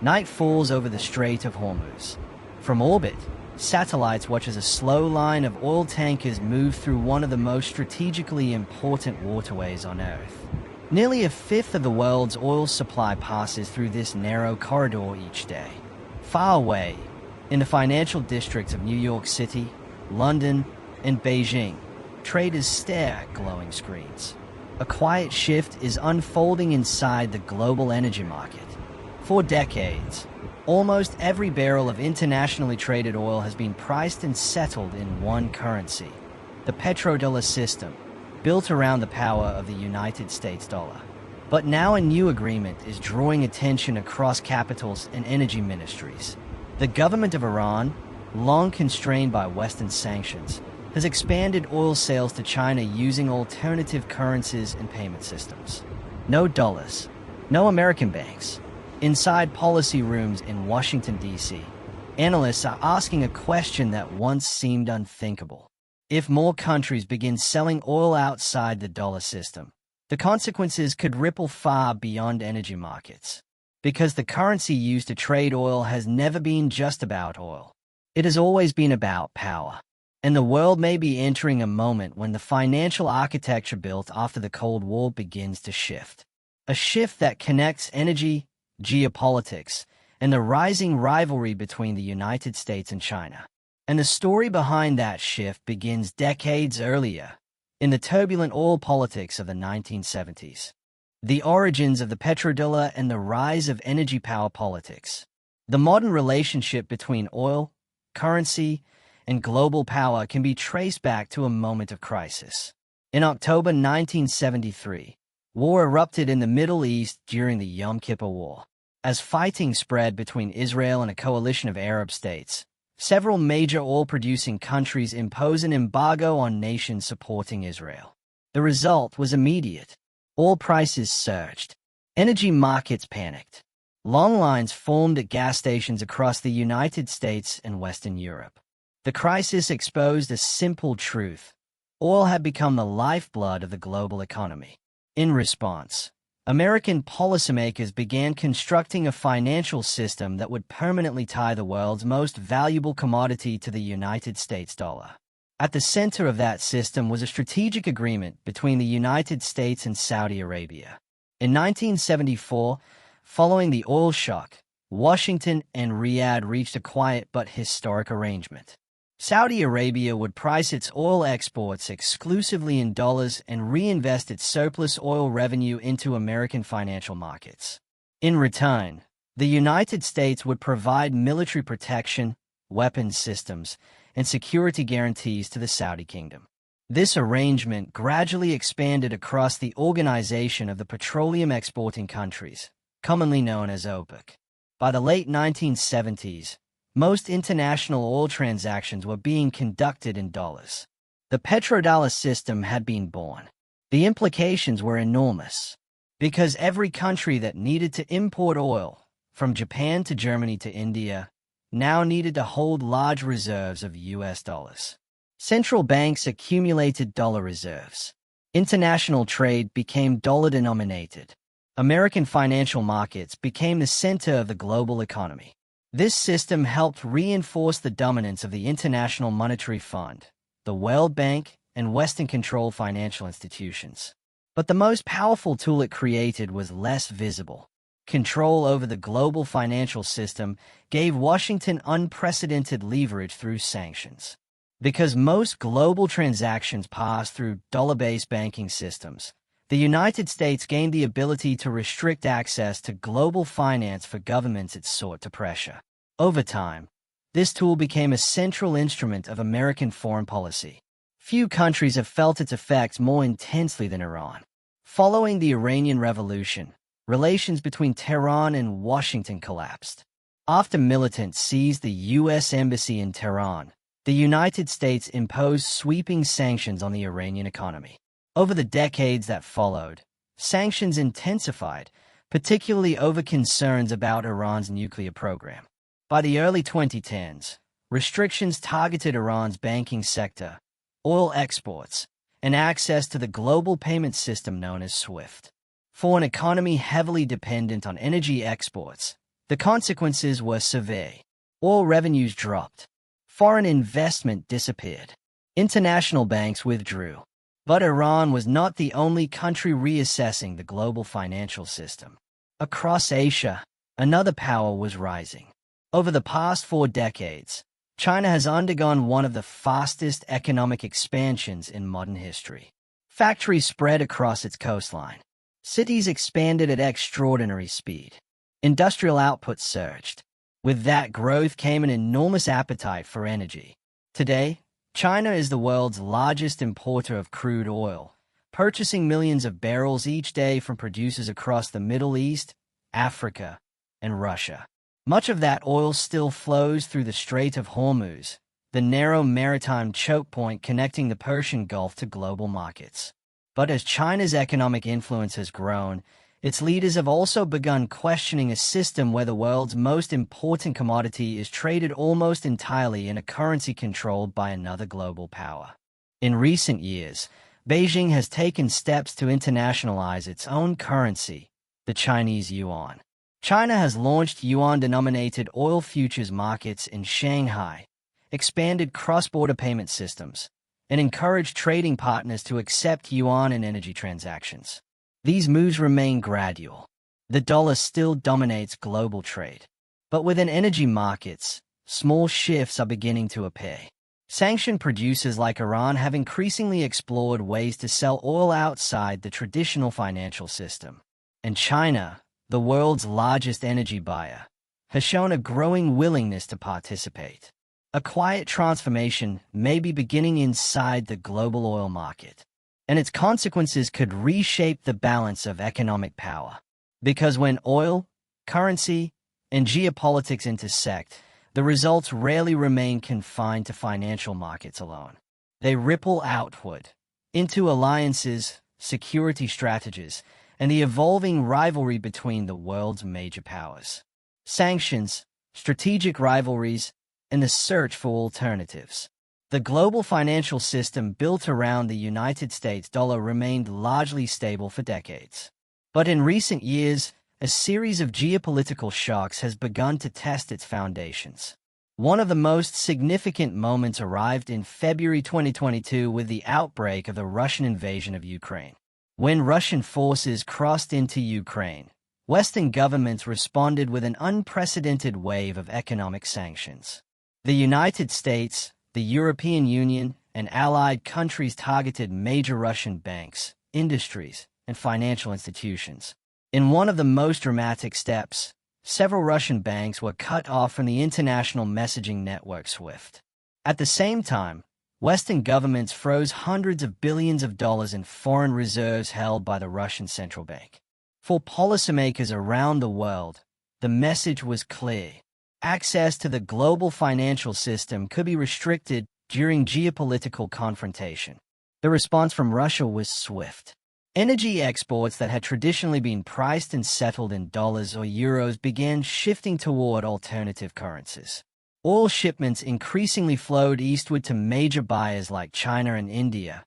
Night falls over the Strait of Hormuz. From orbit, satellites watch as a slow line of oil tankers move through one of the most strategically important waterways on Earth. Nearly a fifth of the world's oil supply passes through this narrow corridor each day. Far away, in the financial districts of New York City, London, and Beijing, traders stare at glowing screens. A quiet shift is unfolding inside the global energy market. For decades, almost every barrel of internationally traded oil has been priced and settled in one currency, the petrodollar system, built around the power of the United States dollar. But now a new agreement is drawing attention across capitals and energy ministries. The government of Iran, long constrained by Western sanctions, has expanded oil sales to China using alternative currencies and payment systems. No dollars, no American banks. Inside policy rooms in Washington, D.C., analysts are asking a question that once seemed unthinkable. If more countries begin selling oil outside the dollar system, the consequences could ripple far beyond energy markets. Because the currency used to trade oil has never been just about oil. It has always been about power. And the world may be entering a moment when the financial architecture built after the Cold War begins to shift. A shift that connects energy, geopolitics, and the rising rivalry between the United States and China. And the story behind that shift begins decades earlier, in the turbulent oil politics of the 1970s. The origins of the petrodollar and the rise of energy power politics. The modern relationship between oil, currency, and global power can be traced back to a moment of crisis. In October 1973, war erupted in the Middle East during the Yom Kippur War. As fighting spread between Israel and a coalition of Arab states, several major oil-producing countries imposed an embargo on nations supporting Israel. The result was immediate. Oil prices surged. Energy markets panicked. Long lines formed at gas stations across the United States and Western Europe. The crisis exposed a simple truth. Oil had become the lifeblood of the global economy. In response, American policymakers began constructing a financial system that would permanently tie the world's most valuable commodity to the United States dollar. At the center of that system was a strategic agreement between the United States and Saudi Arabia. In 1974, following the oil shock, Washington and Riyadh reached a quiet but historic arrangement. Saudi Arabia would price its oil exports exclusively in dollars and reinvest its surplus oil revenue into American financial markets. In return, the United States would provide military protection, weapons systems, and security guarantees to the Saudi kingdom. This arrangement gradually expanded across the Organization of the Petroleum Exporting Countries, commonly known as OPEC. By the late 1970s, most international oil transactions were being conducted in dollars. The petrodollar system had been born. The implications were enormous, because every country that needed to import oil, from Japan to Germany to India, now needed to hold large reserves of US dollars. Central banks accumulated dollar reserves. International trade became dollar-denominated. American financial markets became the center of the global economy. This system helped reinforce the dominance of the International Monetary Fund, the World Bank, and Western-controlled financial institutions. But the most powerful tool it created was less visible. Control over the global financial system gave Washington unprecedented leverage through sanctions. Because most global transactions pass through dollar-based banking systems, the United States gained the ability to restrict access to global finance for governments it sought to pressure. Over time, this tool became a central instrument of American foreign policy. Few countries have felt its effects more intensely than Iran. Following the Iranian Revolution, relations between Tehran and Washington collapsed. After militants seized the U.S. Embassy in Tehran, the United States imposed sweeping sanctions on the Iranian economy. Over the decades that followed, sanctions intensified, particularly over concerns about Iran's nuclear program. By the early 2010s, restrictions targeted Iran's banking sector, oil exports, and access to the global payment system known as SWIFT. For an economy heavily dependent on energy exports, The consequences were severe. Oil revenues dropped. Foreign investment disappeared. International banks withdrew. But Iran was not the only country reassessing the global financial system. Across Asia, another power was rising. Over the past 4 decades, China has undergone one of the fastest economic expansions in modern history. Factories spread across its coastline. Cities expanded at extraordinary speed. Industrial output surged. With that growth came an enormous appetite for energy. Today, China is the world's largest importer of crude oil, purchasing millions of barrels each day from producers across the Middle East, Africa, and Russia. Much of that oil still flows through the Strait of Hormuz, the narrow maritime choke point connecting the Persian Gulf to global markets. But as China's economic influence has grown, its leaders have also begun questioning a system where the world's most important commodity is traded almost entirely in a currency controlled by another global power. In recent years, Beijing has taken steps to internationalize its own currency, the Chinese yuan. China has launched yuan-denominated oil futures markets in Shanghai, expanded cross-border payment systems, and encouraged trading partners to accept yuan in energy transactions. These moves remain gradual. The dollar still dominates global trade. But within energy markets, small shifts are beginning to appear. Sanctioned producers like Iran have increasingly explored ways to sell oil outside the traditional financial system. And China, the world's largest energy buyer, has shown a growing willingness to participate. A quiet transformation may be beginning inside the global oil market, and its consequences could reshape the balance of economic power. Because when oil, currency, and geopolitics intersect, the results rarely remain confined to financial markets alone. They ripple outward, into alliances, security strategies, and the evolving rivalry between the world's major powers. Sanctions, strategic rivalries, and the search for alternatives. The global financial system built around the United States dollar remained largely stable for decades. But in recent years, a series of geopolitical shocks has begun to test its foundations. One of the most significant moments arrived in February 2022 with the outbreak of the Russian invasion of Ukraine. When Russian forces crossed into Ukraine, Western governments responded with an unprecedented wave of economic sanctions. The United States, the European Union, and allied countries targeted major Russian banks, industries, and financial institutions. In one of the most dramatic steps, several Russian banks were cut off from the international messaging network SWIFT. At the same time, Western governments froze hundreds of billions of dollars in foreign reserves held by the Russian central bank. For policymakers around the world, the message was clear. Access to the global financial system could be restricted during geopolitical confrontation. The response from Russia was swift. Energy exports that had traditionally been priced and settled in dollars or euros began shifting toward alternative currencies. Oil shipments increasingly flowed eastward to major buyers like China and India,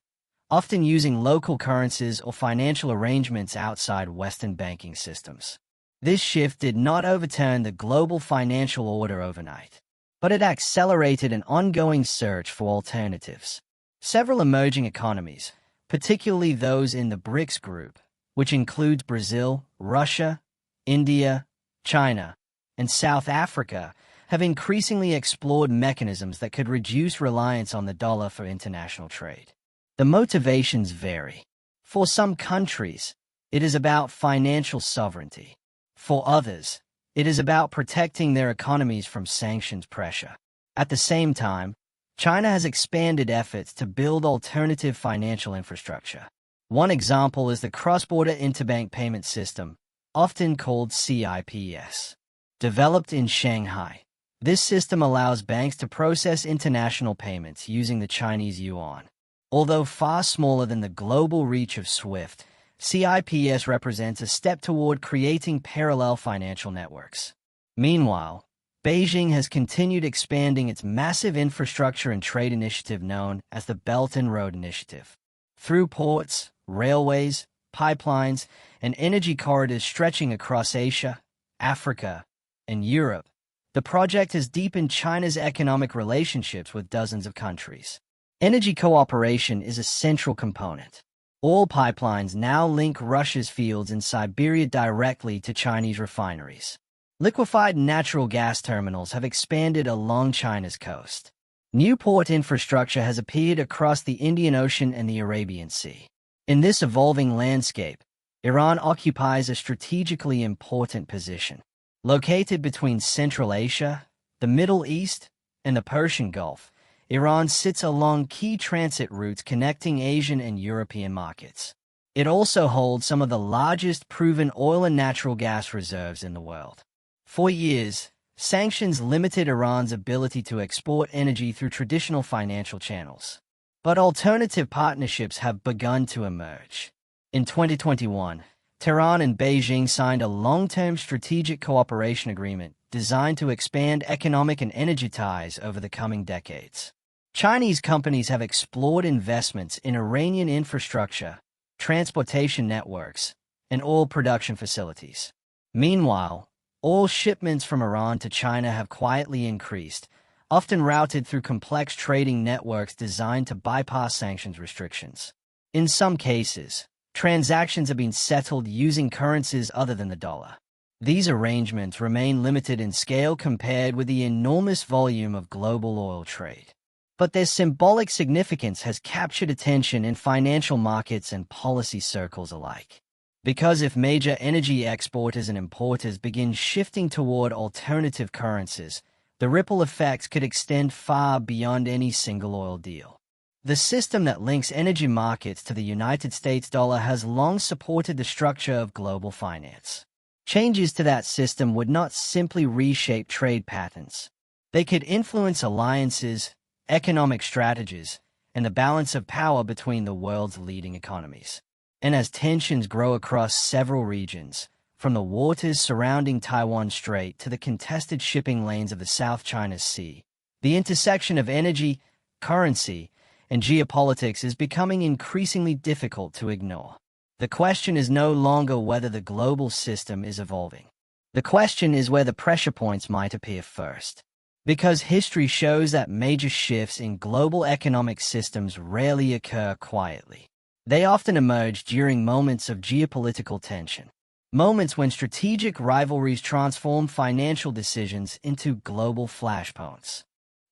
often using local currencies or financial arrangements outside Western banking systems. This shift did not overturn the global financial order overnight, but it accelerated an ongoing search for alternatives. Several emerging economies, particularly those in the BRICS group, which includes Brazil, Russia, India, China, and South Africa, have increasingly explored mechanisms that could reduce reliance on the dollar for international trade. The motivations vary. For some countries, it is about financial sovereignty. For others, it is about protecting their economies from sanctions pressure. At the same time, China has expanded efforts to build alternative financial infrastructure. One example is the cross-border interbank payment system, often called CIPS. Developed in Shanghai, this system allows banks to process international payments using the Chinese yuan. Although far smaller than the global reach of SWIFT, CIPS represents a step toward creating parallel financial networks. Meanwhile, Beijing has continued expanding its massive infrastructure and trade initiative known as the Belt and Road Initiative. Through ports, railways, pipelines, and energy corridors stretching across Asia, Africa, and Europe, the project has deepened China's economic relationships with dozens of countries. Energy cooperation is a central component. Oil pipelines now link Russia's fields in Siberia directly to Chinese refineries. Liquefied natural gas terminals have expanded along China's coast. New port infrastructure has appeared across the Indian Ocean and the Arabian Sea. In this evolving landscape, Iran occupies a strategically important position. Located between Central Asia, the Middle East, and the Persian Gulf, Iran sits along key transit routes connecting Asian and European markets. It also holds some of the largest proven oil and natural gas reserves in the world. For years, sanctions limited Iran's ability to export energy through traditional financial channels. But alternative partnerships have begun to emerge. In 2021, Tehran and Beijing signed a long-term strategic cooperation agreement designed to expand economic and energy ties over the coming decades. Chinese companies have explored investments in Iranian infrastructure, transportation networks, and oil production facilities. Meanwhile, oil shipments from Iran to China have quietly increased, often routed through complex trading networks designed to bypass sanctions restrictions. In some cases, transactions have been settled using currencies other than the dollar. These arrangements remain limited in scale compared with the enormous volume of global oil trade. But their symbolic significance has captured attention in financial markets and policy circles alike. Because if major energy exporters and importers begin shifting toward alternative currencies, the ripple effects could extend far beyond any single oil deal. The system that links energy markets to the United States dollar has long supported the structure of global finance. Changes to that system would not simply reshape trade patterns. They could influence alliances, economic strategies, and the balance of power between the world's leading economies. And as tensions grow across several regions, from the waters surrounding Taiwan Strait to the contested shipping lanes of the South China Sea, the intersection of energy, currency, and geopolitics is becoming increasingly difficult to ignore. The question is no longer whether the global system is evolving. The question is where the pressure points might appear first. Because history shows that major shifts in global economic systems rarely occur quietly. They often emerge during moments of geopolitical tension, moments when strategic rivalries transform financial decisions into global flashpoints.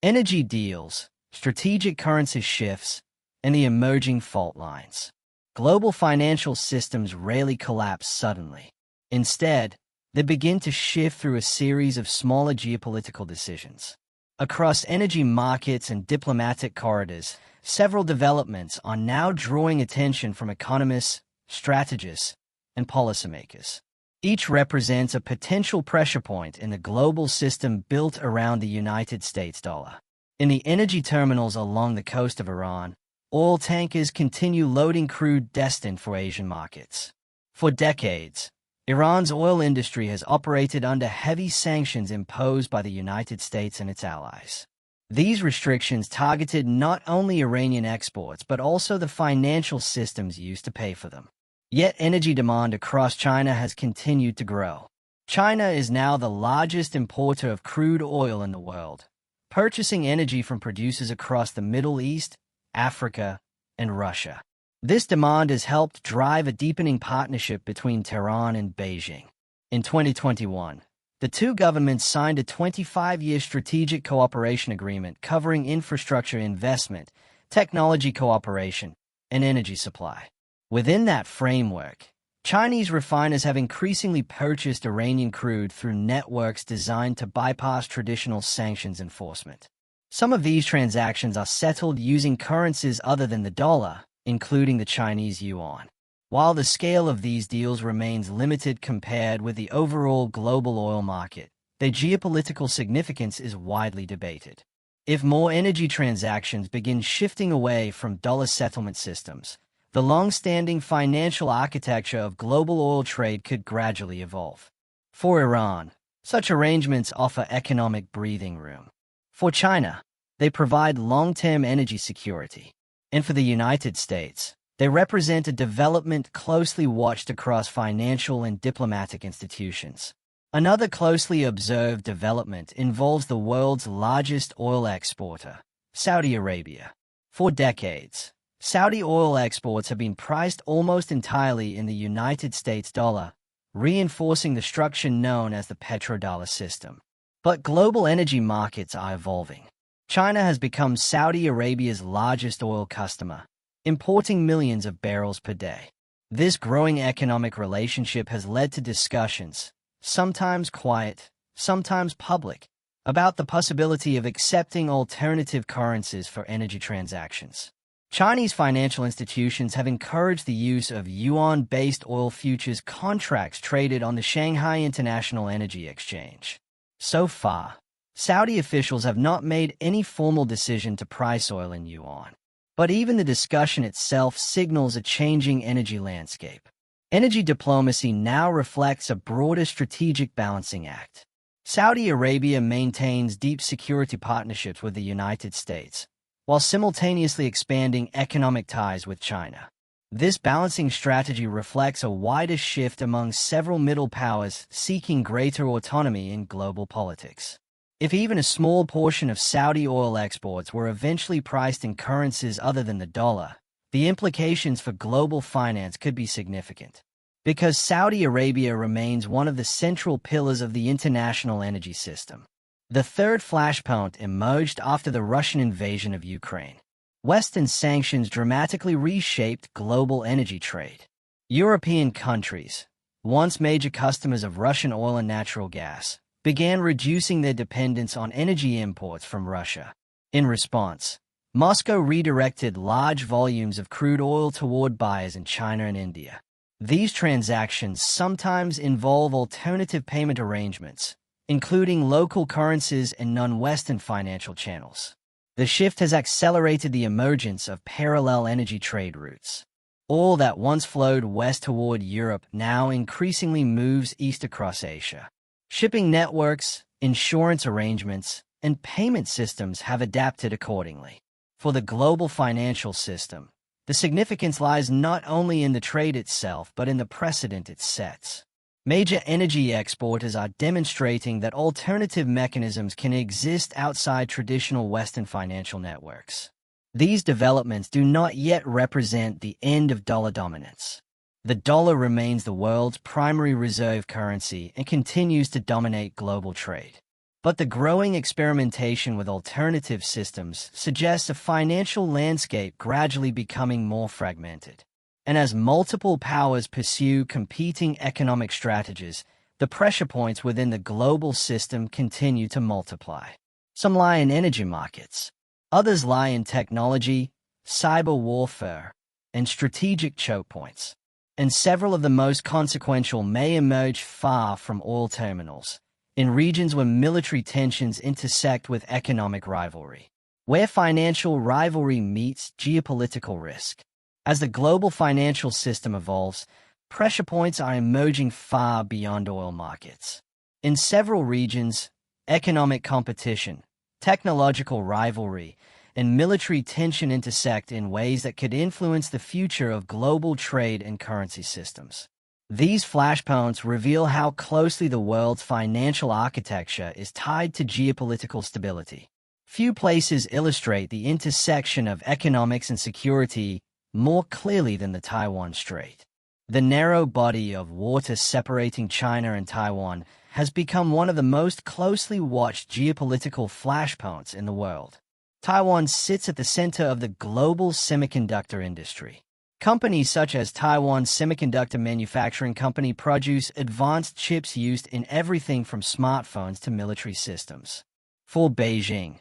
Energy deals, strategic currency shifts, and the emerging fault lines. Global financial systems rarely collapse suddenly. Instead, they begin to shift through a series of smaller geopolitical decisions. Across energy markets and diplomatic corridors, several developments are now drawing attention from economists, strategists, and policymakers. Each represents a potential pressure point in the global system built around the United States dollar. In the energy terminals along the coast of Iran, oil tankers continue loading crude destined for Asian markets. For decades, Iran's oil industry has operated under heavy sanctions imposed by the United States and its allies. These restrictions targeted not only Iranian exports but also the financial systems used to pay for them. Yet energy demand across China has continued to grow. China is now the largest importer of crude oil in the world, purchasing energy from producers across the Middle East, Africa, and Russia. This demand has helped drive a deepening partnership between Tehran and Beijing. In 2021, the two governments signed a 25-year strategic cooperation agreement covering infrastructure investment, technology cooperation, and energy supply. Within that framework, Chinese refiners have increasingly purchased Iranian crude through networks designed to bypass traditional sanctions enforcement. Some of these transactions are settled using currencies other than the dollar, including the Chinese yuan. While the scale of these deals remains limited compared with the overall global oil market, their geopolitical significance is widely debated. If more energy transactions begin shifting away from dollar settlement systems, the long-standing financial architecture of global oil trade could gradually evolve. For Iran, such arrangements offer economic breathing room. For China, they provide long-term energy security. And for the United States, they represent a development closely watched across financial and diplomatic institutions. Another closely observed development involves the world's largest oil exporter, Saudi Arabia. For decades, Saudi oil exports have been priced almost entirely in the United States dollar, reinforcing the structure known as the petrodollar system. But global energy markets are evolving. China has become Saudi Arabia's largest oil customer, importing millions of barrels per day. This growing economic relationship has led to discussions, sometimes quiet, sometimes public, about the possibility of accepting alternative currencies for energy transactions. Chinese financial institutions have encouraged the use of yuan-based oil futures contracts traded on the Shanghai International Energy Exchange. So far, Saudi officials have not made any formal decision to price oil in yuan. But even the discussion itself signals a changing energy landscape. Energy diplomacy now reflects a broader strategic balancing act. Saudi Arabia maintains deep security partnerships with the United States, while simultaneously expanding economic ties with China. This balancing strategy reflects a wider shift among several middle powers seeking greater autonomy in global politics. If even a small portion of Saudi oil exports were eventually priced in currencies other than the dollar, the implications for global finance could be significant. Because Saudi Arabia remains one of the central pillars of the international energy system. The third flashpoint emerged after the Russian invasion of Ukraine. Western sanctions dramatically reshaped global energy trade. European countries, once major customers of Russian oil and natural gas, began reducing their dependence on energy imports from Russia. In response, Moscow redirected large volumes of crude oil toward buyers in China and India. These transactions sometimes involve alternative payment arrangements, including local currencies and non-Western financial channels. The shift has accelerated the emergence of parallel energy trade routes. Oil that once flowed west toward Europe now increasingly moves east across Asia. Shipping networks, insurance arrangements, and payment systems have adapted accordingly. For the global financial system, the significance lies not only in the trade itself but in the precedent it sets. Major energy exporters are demonstrating that alternative mechanisms can exist outside traditional Western financial networks. These developments do not yet represent the end of dollar dominance. The dollar remains the world's primary reserve currency and continues to dominate global trade. But the growing experimentation with alternative systems suggests a financial landscape gradually becoming more fragmented. And as multiple powers pursue competing economic strategies, the pressure points within the global system continue to multiply. Some lie in energy markets. Others lie in technology, cyber warfare, and strategic choke points. And several of the most consequential may emerge far from oil terminals, in regions where military tensions intersect with economic rivalry, where financial rivalry meets geopolitical risk. As the global financial system evolves, pressure points are emerging far beyond oil markets. In several regions, economic competition, technological rivalry, and military tension intersect in ways that could influence the future of global trade and currency systems. These flashpoints reveal how closely the world's financial architecture is tied to geopolitical stability. Few places illustrate the intersection of economics and security more clearly than the Taiwan Strait. The narrow body of water separating China and Taiwan has become one of the most closely watched geopolitical flashpoints in the world. Taiwan sits at the center of the global semiconductor industry. Companies such as Taiwan Semiconductor Manufacturing Company produce advanced chips used in everything from smartphones to military systems. For Beijing,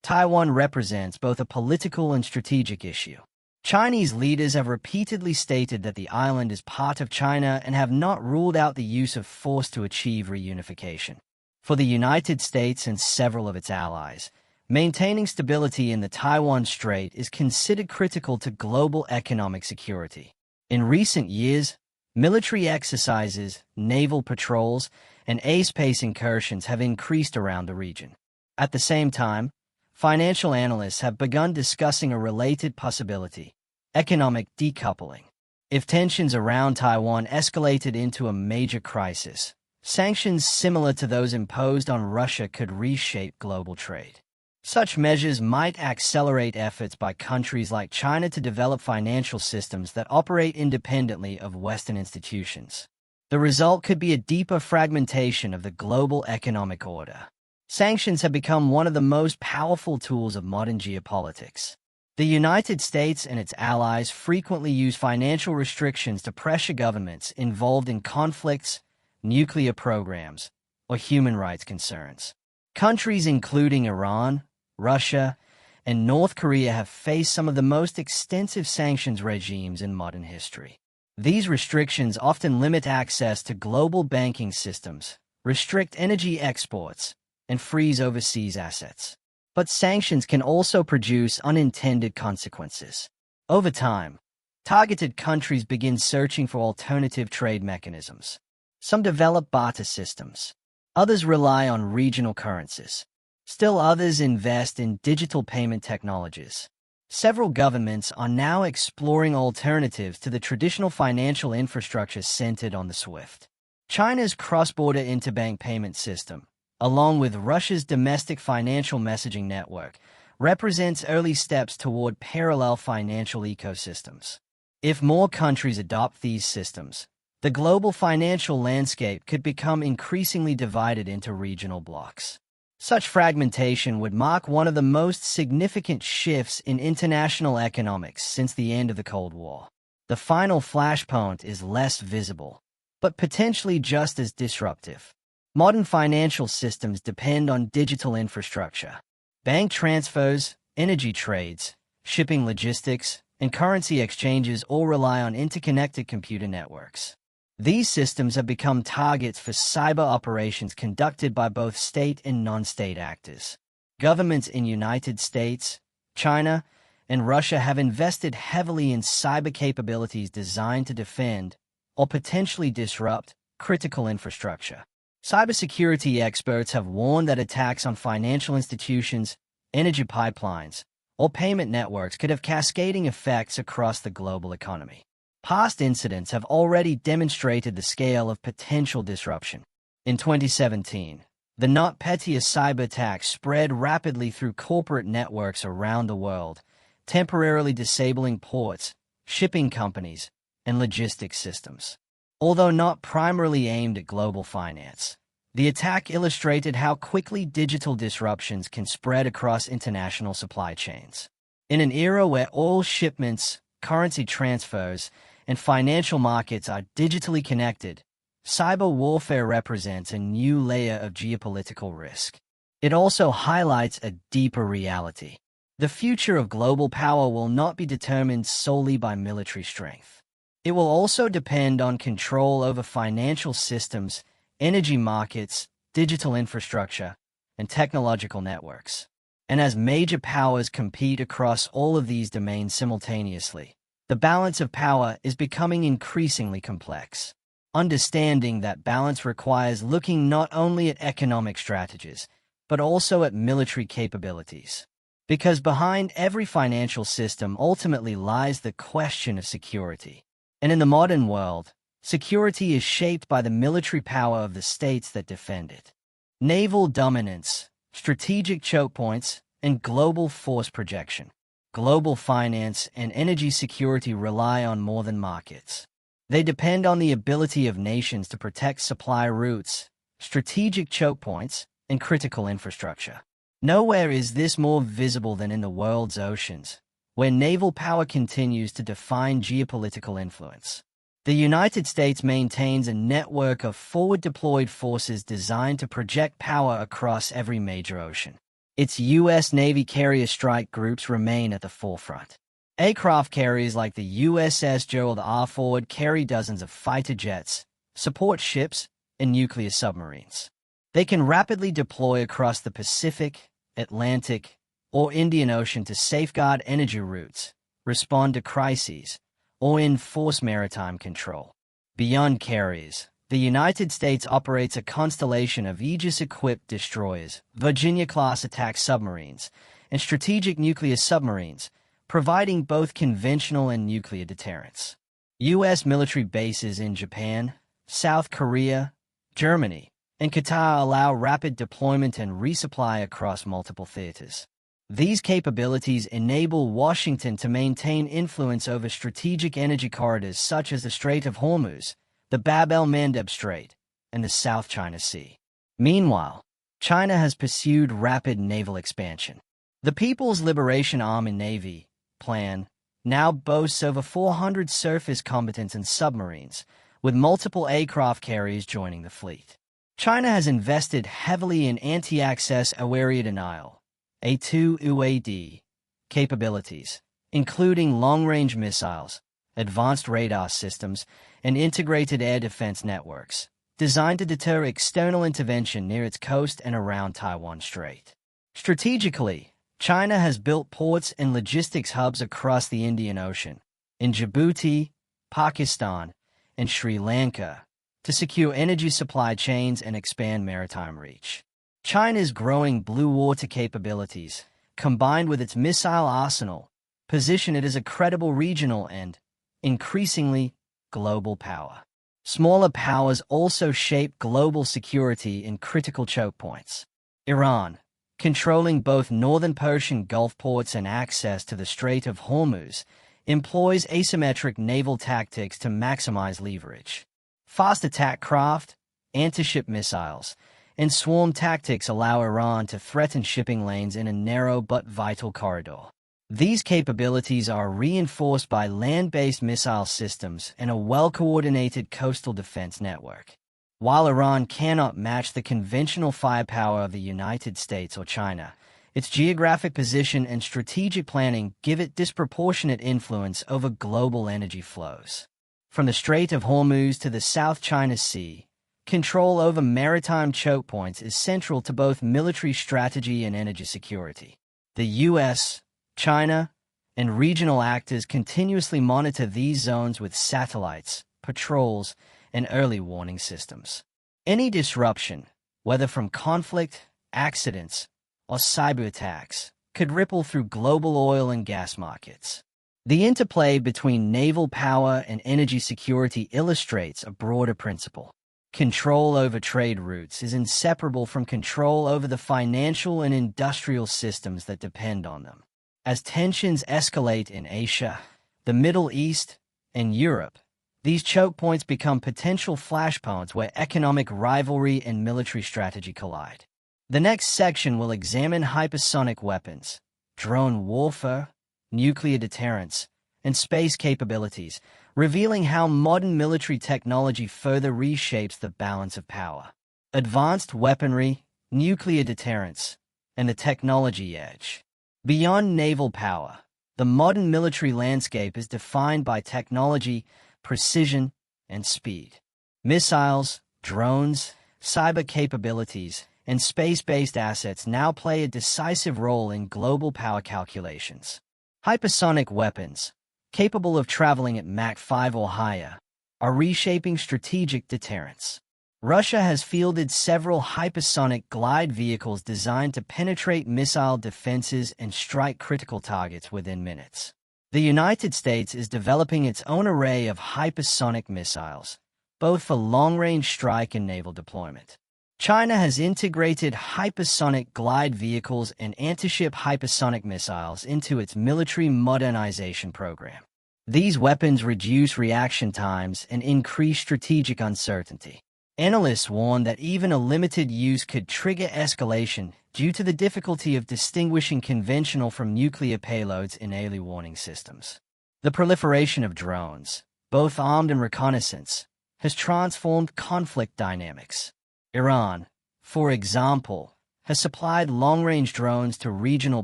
Taiwan represents both a political and strategic issue. Chinese leaders have repeatedly stated that the island is part of China and have not ruled out the use of force to achieve reunification. For the United States and several of its allies, maintaining stability in the Taiwan Strait is considered critical to global economic security. In recent years, military exercises, naval patrols, and airspace incursions have increased around the region. At the same time, financial analysts have begun discussing a related possibility: economic decoupling. If tensions around Taiwan escalated into a major crisis, Sanctions similar to those imposed on Russia could reshape global trade. Such measures might accelerate efforts by countries like China to develop financial systems that operate independently of Western institutions. The result could be a deeper fragmentation of the global economic order. Sanctions have become one of the most powerful tools of modern geopolitics. The United States and its allies frequently use financial restrictions to pressure governments involved in conflicts, nuclear programs, or human rights concerns. Countries including Iran, Russia, and North Korea have faced some of the most extensive sanctions regimes in modern history. These restrictions often limit access to global banking systems, restrict energy exports, and freeze overseas assets. But sanctions can also produce unintended consequences. Over time, targeted countries begin searching for alternative trade mechanisms. Some develop barter systems. Others rely on regional currencies. Still others invest in digital payment technologies. Several governments are now exploring alternatives to the traditional financial infrastructure centered on the SWIFT. China's cross-border interbank payment system, along with Russia's domestic financial messaging network, represents early steps toward parallel financial ecosystems. If more countries adopt these systems, the global financial landscape could become increasingly divided into regional blocs. Such fragmentation would mark one of the most significant shifts in international economics since the end of the Cold War. The final flashpoint is less visible, but potentially just as disruptive. Modern financial systems depend on digital infrastructure. Bank transfers, energy trades, shipping logistics, and currency exchanges all rely on interconnected computer networks. These systems have become targets for cyber operations conducted by both state and non-state actors. Governments in the United States, China, and Russia have invested heavily in cyber capabilities designed to defend, or potentially disrupt, critical infrastructure. Cybersecurity experts have warned that attacks on financial institutions, energy pipelines, or payment networks could have cascading effects across the global economy. Past incidents have already demonstrated the scale of potential disruption. In 2017, the NotPetya cyber attack spread rapidly through corporate networks around the world, temporarily disabling ports, shipping companies, and logistics systems. Although not primarily aimed at global finance, the attack illustrated how quickly digital disruptions can spread across international supply chains. In an era where oil shipments, currency transfers, and financial markets are digitally connected, cyber warfare represents a new layer of geopolitical risk. It also highlights a deeper reality. The future of global power will not be determined solely by military strength. It will also depend on control over financial systems, energy markets, digital infrastructure, and technological networks. And as major powers compete across all of these domains simultaneously, the balance of power is becoming increasingly complex. Understanding that balance requires looking not only at economic strategies, but also at military capabilities. Because behind every financial system ultimately lies the question of security. And in the modern world, security is shaped by the military power of the states that defend it. Naval dominance, strategic choke points, and global force projection. Global finance and energy security rely on more than markets. They depend on the ability of nations to protect supply routes, strategic choke points, and critical infrastructure. Nowhere is this more visible than in the world's oceans, where naval power continues to define geopolitical influence. The United States maintains a network of forward-deployed forces designed to project power across every major ocean. Its U.S. Navy carrier strike groups remain at the forefront. Aircraft carriers like the USS Gerald R. Ford carry dozens of fighter jets, support ships, and nuclear submarines. They can rapidly deploy across the Pacific, Atlantic, or Indian Ocean to safeguard energy routes, respond to crises, or enforce maritime control. Beyond carriers, the United States operates a constellation of Aegis-equipped destroyers, Virginia-class attack submarines, and strategic nuclear submarines, providing both conventional and nuclear deterrence. U.S. military bases in Japan, South Korea, Germany, and Qatar allow rapid deployment and resupply across multiple theaters. These capabilities enable Washington to maintain influence over strategic energy corridors such as the Strait of Hormuz, the Bab el-Mandeb Strait, and the South China Sea. Meanwhile, China has pursued rapid naval expansion. The People's Liberation Army Navy plan now boasts over 400 surface combatants and submarines, with multiple aircraft carriers joining the fleet. China has invested heavily in anti-access area denial A2 UAD capabilities, including long-range missiles, advanced radar systems, and integrated air defense networks, designed to deter external intervention near its coast and around Taiwan Strait. Strategically, China has built ports and logistics hubs across the Indian Ocean, in Djibouti, Pakistan, and Sri Lanka, to secure energy supply chains and expand maritime reach. China's growing blue water capabilities, combined with its missile arsenal, position it as a credible regional and, increasingly, global power. Smaller powers also shape global security in critical choke points. Iran, controlling both northern Persian Gulf ports and access to the Strait of Hormuz, employs asymmetric naval tactics to maximize leverage. Fast attack craft, anti-ship missiles, and swarm tactics allow Iran to threaten shipping lanes in a narrow but vital corridor. These capabilities are reinforced by land-based missile systems and a well-coordinated coastal defense network. While Iran cannot match the conventional firepower of the United States or China, its geographic position and strategic planning give it disproportionate influence over global energy flows. From the Strait of Hormuz to the South China Sea, control over maritime choke points is central to both military strategy and energy security. The U.S., China, and regional actors continuously monitor these zones with satellites, patrols, and early warning systems. Any disruption, whether from conflict, accidents, or cyber attacks, could ripple through global oil and gas markets. The interplay between naval power and energy security illustrates a broader principle. Control over trade routes is inseparable from control over the financial and industrial systems that depend on them. As tensions escalate in Asia, the Middle East, and Europe, these choke points become potential flashpoints where economic rivalry and military strategy collide. The next section will examine hypersonic weapons, drone warfare, nuclear deterrence, and space capabilities, revealing how modern military technology further reshapes the balance of power. Advanced weaponry, nuclear deterrence, and the technology edge. Beyond naval power, the modern military landscape is defined by technology, precision, and speed. Missiles, drones, cyber capabilities, and space-based assets now play a decisive role in global power calculations. Hypersonic weapons, capable of traveling at Mach 5 or higher, are reshaping strategic deterrence. Russia has fielded several hypersonic glide vehicles designed to penetrate missile defenses and strike critical targets within minutes. The United States is developing its own array of hypersonic missiles, both for long-range strike and naval deployment. China has integrated hypersonic glide vehicles and anti-ship hypersonic missiles into its military modernization program. These weapons reduce reaction times and increase strategic uncertainty. Analysts warn that even a limited use could trigger escalation due to the difficulty of distinguishing conventional from nuclear payloads in early warning systems. The proliferation of drones, both armed and reconnaissance, has transformed conflict dynamics. Iran, for example, has supplied long-range drones to regional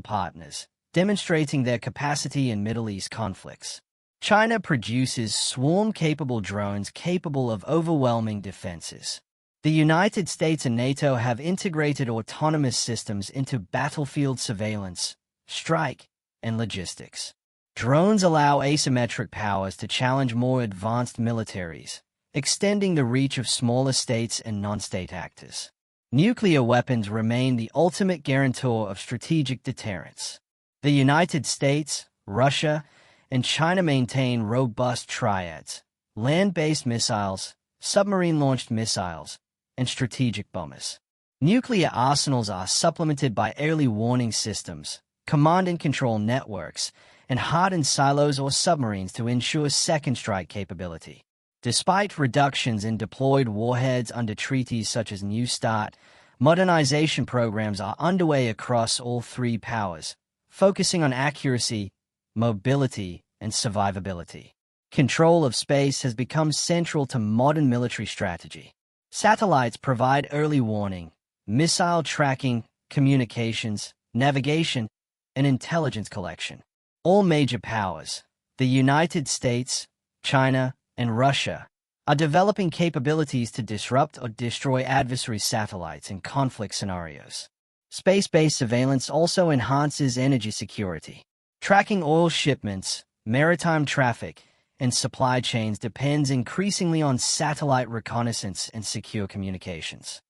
partners, demonstrating their capacity in Middle East conflicts. China produces swarm-capable drones capable of overwhelming defenses. The United States and NATO have integrated autonomous systems into battlefield surveillance, strike, and logistics. Drones allow asymmetric powers to challenge more advanced militaries, extending the reach of smaller states and non-state actors. Nuclear weapons remain the ultimate guarantor of strategic deterrence. The United States, Russia, and China maintain robust triads: land-based missiles, submarine-launched missiles, and strategic bombers. Nuclear arsenals are supplemented by early warning systems, command and control networks, and hardened silos or submarines to ensure second strike capability. Despite reductions in deployed warheads under treaties such as New START, modernization programs are underway across all three powers, focusing on accuracy, mobility, and survivability. Control of space has become central to modern military strategy. Satellites provide early warning, missile tracking, communications, navigation, and intelligence collection. All major powers, the United States, China, and Russia, are developing capabilities to disrupt or destroy adversary satellites in conflict scenarios. Space-based surveillance also enhances energy security. Tracking oil shipments, maritime traffic, and supply chains depends increasingly on satellite reconnaissance and secure communications.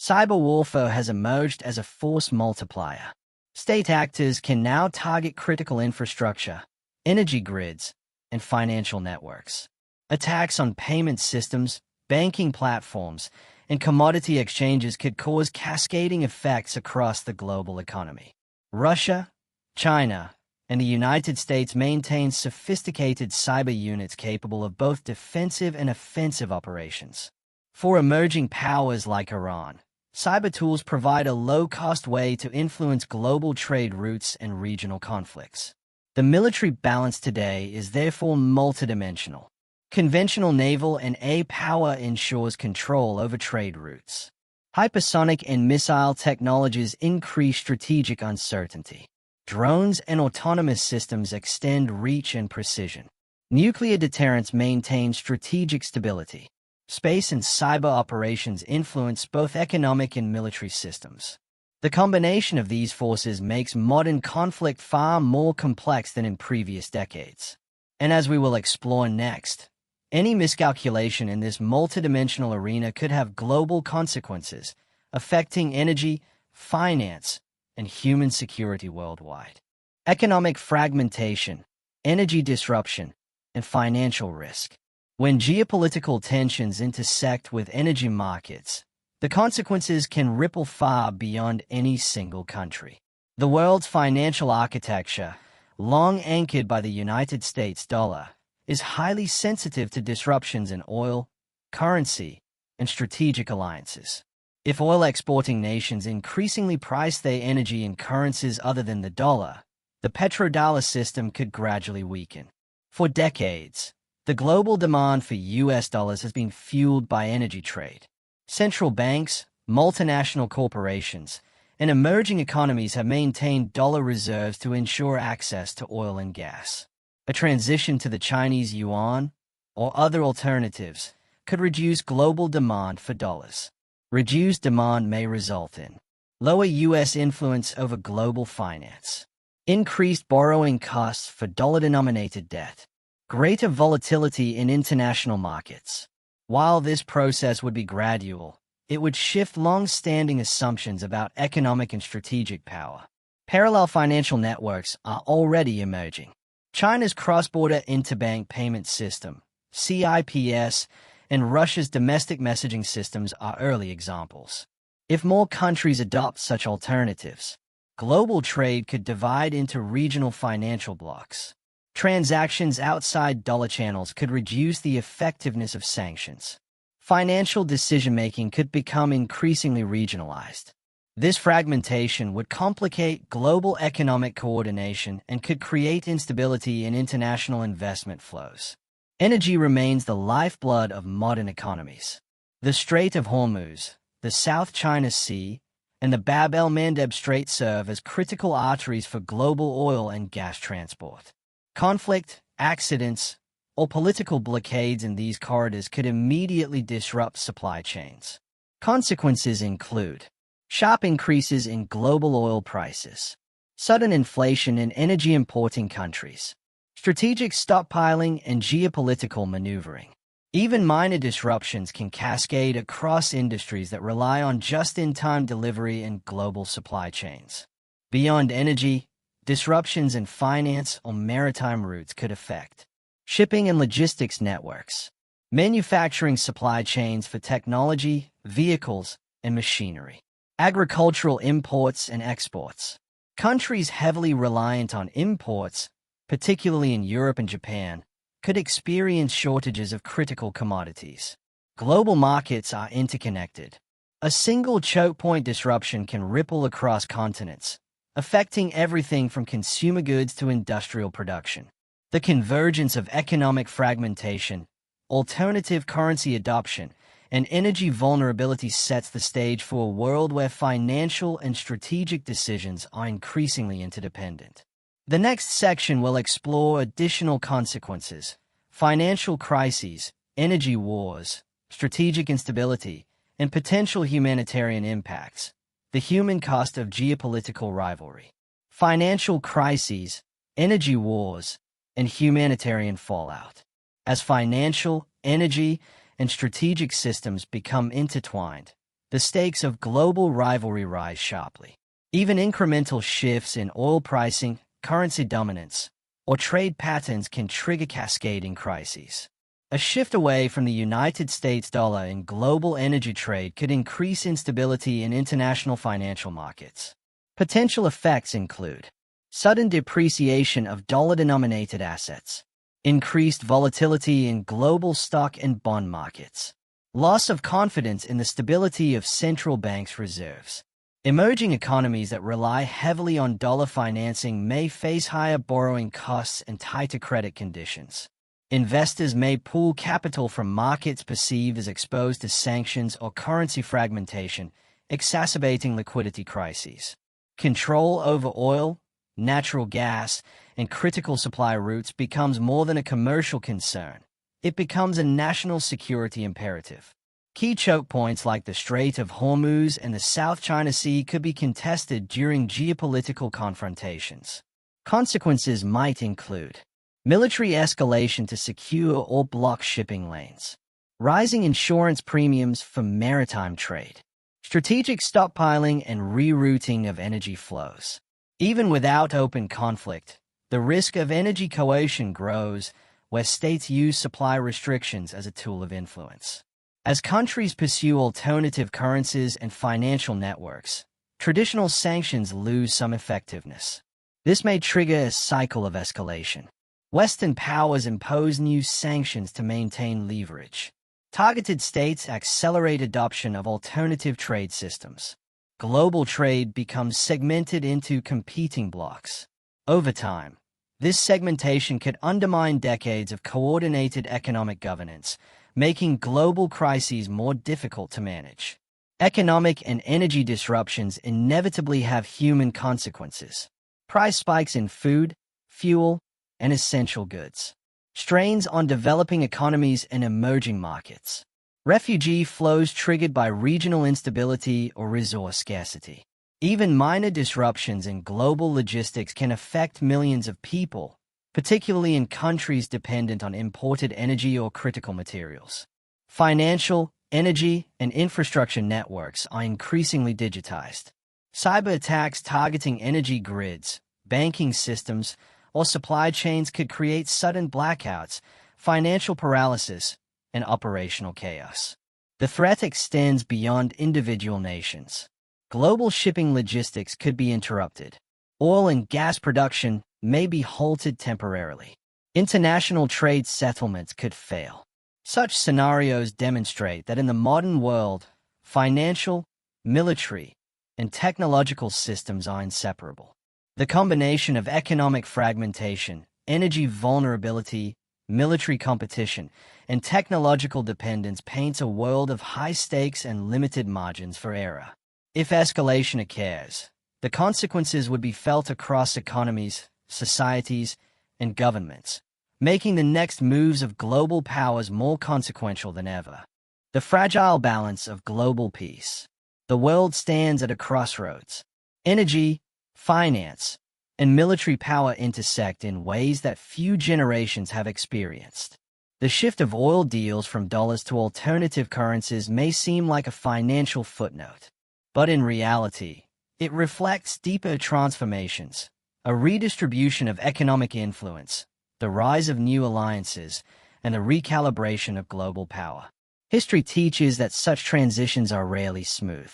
Cyber warfare has emerged as a force multiplier. State actors can now target critical infrastructure, energy grids, and financial networks. Attacks on payment systems, banking platforms, and commodity exchanges could cause cascading effects across the global economy. Russia, China, and the United States maintain sophisticated cyber units capable of both defensive and offensive operations. For emerging powers like Iran, cyber tools provide a low-cost way to influence global trade routes and regional conflicts. The military balance today is therefore multidimensional. Conventional naval and air power ensures control over trade routes. Hypersonic and missile technologies increase strategic uncertainty. Drones and autonomous systems extend reach and precision. Nuclear deterrence maintains strategic stability. Space and cyber operations influence both economic and military systems. The combination of these forces makes modern conflict far more complex than in previous decades. And as we will explore next, any miscalculation in this multidimensional arena could have global consequences, affecting energy, finance, and human security worldwide. Economic fragmentation, energy disruption, and financial risk. When geopolitical tensions intersect with energy markets, the consequences can ripple far beyond any single country. The world's financial architecture, long anchored by the United States dollar, is highly sensitive to disruptions in oil, currency, and strategic alliances. If oil-exporting nations increasingly price their energy in currencies other than the dollar, the petrodollar system could gradually weaken. For decades, the global demand for US dollars has been fueled by energy trade. Central banks, multinational corporations, and emerging economies have maintained dollar reserves to ensure access to oil and gas. A transition to the Chinese yuan or other alternatives could reduce global demand for dollars. Reduced demand may result in lower U.S. influence over global finance, increased borrowing costs for dollar-denominated debt, greater volatility in international markets. While this process would be gradual, it would shift long-standing assumptions about economic and strategic power. Parallel financial networks are already emerging. China's cross-border interbank payment system, CIPS, and Russia's domestic messaging systems are early examples. If more countries adopt such alternatives, global trade could divide into regional financial blocs. Transactions outside dollar channels could reduce the effectiveness of sanctions. Financial decision-making could become increasingly regionalized. This fragmentation would complicate global economic coordination and could create instability in international investment flows. Energy remains the lifeblood of modern economies. The Strait of Hormuz, the South China Sea, and the Bab el-Mandeb Strait serve as critical arteries for global oil and gas transport. Conflict, accidents, or political blockades in these corridors could immediately disrupt supply chains. Consequences include sharp increases in global oil prices, sudden inflation in energy-importing countries, strategic stockpiling, and geopolitical maneuvering. Even minor disruptions can cascade across industries that rely on just-in-time delivery and global supply chains. Beyond energy, disruptions in finance or maritime routes could affect shipping and logistics networks. manufacturing supply chains for technology, vehicles, and machinery, agricultural imports and exports. Countries heavily reliant on imports, particularly in Europe and Japan, could experience shortages of critical commodities. Global markets are interconnected. A single choke point disruption can ripple across continents, affecting everything from consumer goods to industrial production. The convergence of economic fragmentation, alternative currency adoption, and energy vulnerability sets the stage for a world where financial and strategic decisions are increasingly interdependent. The next section will explore additional consequences: financial crises, energy wars, strategic instability, and potential humanitarian impacts. The human cost of geopolitical rivalry. Financial crises, energy wars, and humanitarian fallout. As financial, energy, and strategic systems become intertwined, the stakes of global rivalry rise sharply. Even incremental shifts in oil pricing, currency dominance, or trade patterns can trigger cascading crises. A shift away from the United States dollar in global energy trade could increase instability in international financial markets. Potential effects include sudden depreciation of dollar-denominated assets, increased volatility in global stock and bond markets, loss of confidence in the stability of central banks' reserves. Emerging economies that rely heavily on dollar financing may face higher borrowing costs and tighter credit conditions. Investors may pull capital from markets perceived as exposed to sanctions or currency fragmentation, exacerbating liquidity crises. Control over oil, natural gas, and critical supply routes becomes more than a commercial concern. It becomes a national security imperative. Key choke points like the Strait of Hormuz and the South China Sea could be contested during geopolitical confrontations. Consequences might include military escalation to secure or block shipping lanes, rising insurance premiums for maritime trade, strategic stockpiling and rerouting of energy flows. Even without open conflict, the risk of energy coercion grows where states use supply restrictions as a tool of influence. As countries pursue alternative currencies and financial networks, traditional sanctions lose some effectiveness. This may trigger a cycle of escalation. Western powers impose new sanctions to maintain leverage. Targeted states accelerate adoption of alternative trade systems. Global trade becomes segmented into competing blocs. Over time, this segmentation could undermine decades of coordinated economic governance, making global crises more difficult to manage. Economic and energy disruptions inevitably have human consequences. Price spikes in food, fuel, and essential goods. Strains on developing economies and emerging markets. Refugee flows triggered by regional instability or resource scarcity. Even minor disruptions in global logistics can affect millions of people, particularly in countries dependent on imported energy or critical materials. Financial, energy, and infrastructure networks are increasingly digitized. Cyber attacks targeting energy grids, banking systems, or supply chains could create sudden blackouts, financial paralysis, and operational chaos. The threat extends beyond individual nations. Global shipping logistics could be interrupted. Oil and gas production may be halted temporarily. International trade settlements could fail. Such scenarios demonstrate that in the modern world, financial, military, and technological systems are inseparable. The combination of economic fragmentation, energy vulnerability, military competition, and technological dependence paints a world of high stakes and limited margins for error. If escalation occurs, the consequences would be felt across economies, societies, and governments, making the next moves of global powers more consequential than ever. The fragile balance of global peace. The world stands at a crossroads. Energy, finance, and military power intersect in ways that few generations have experienced. The shift of oil deals from dollars to alternative currencies may seem like a financial footnote, but in reality, it reflects deeper transformations, a redistribution of economic influence, the rise of new alliances, and the recalibration of global power. History teaches that such transitions are rarely smooth.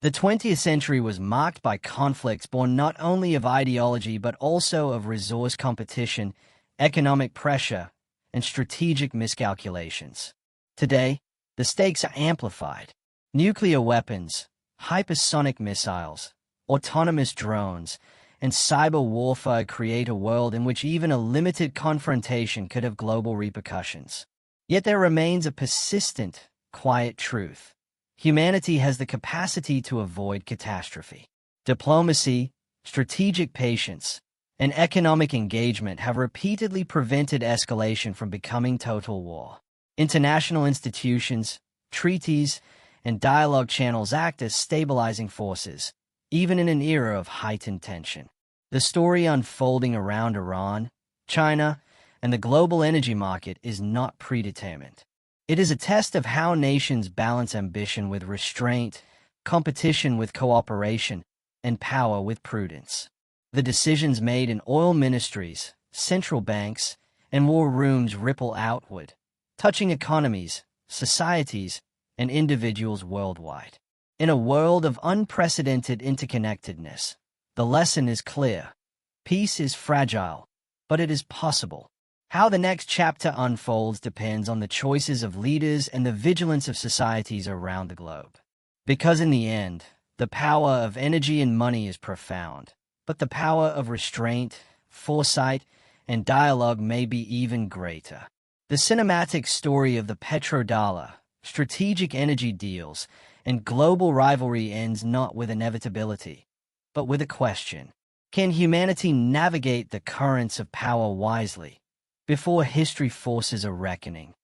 The 20th century was marked by conflicts born not only of ideology but also of resource competition, economic pressure, and strategic miscalculations. Today, the stakes are amplified. Nuclear weapons, hypersonic missiles, autonomous drones, and cyber warfare create a world in which even a limited confrontation could have global repercussions. Yet there remains a persistent, quiet truth. Humanity has the capacity to avoid catastrophe. Diplomacy, strategic patience, and economic engagement have repeatedly prevented escalation from becoming total war. International institutions, treaties, and dialogue channels act as stabilizing forces, even in an era of heightened tension. The story unfolding around Iran, China, and the global energy market is not predetermined. It is a test of how nations balance ambition with restraint, competition with cooperation, and power with prudence. The decisions made in oil ministries, central banks, and war rooms ripple outward, touching economies, societies, and individuals worldwide. In a world of unprecedented interconnectedness, the lesson is clear. Peace is fragile, but it is possible. How the next chapter unfolds depends on the choices of leaders and the vigilance of societies around the globe. Because in the end, the power of energy and money is profound, but the power of restraint, foresight, and dialogue may be even greater. The cinematic story of the petrodollar, strategic energy deals, and global rivalry ends not with inevitability, but with a question. Can humanity navigate the currents of power wisely before history forces a reckoning?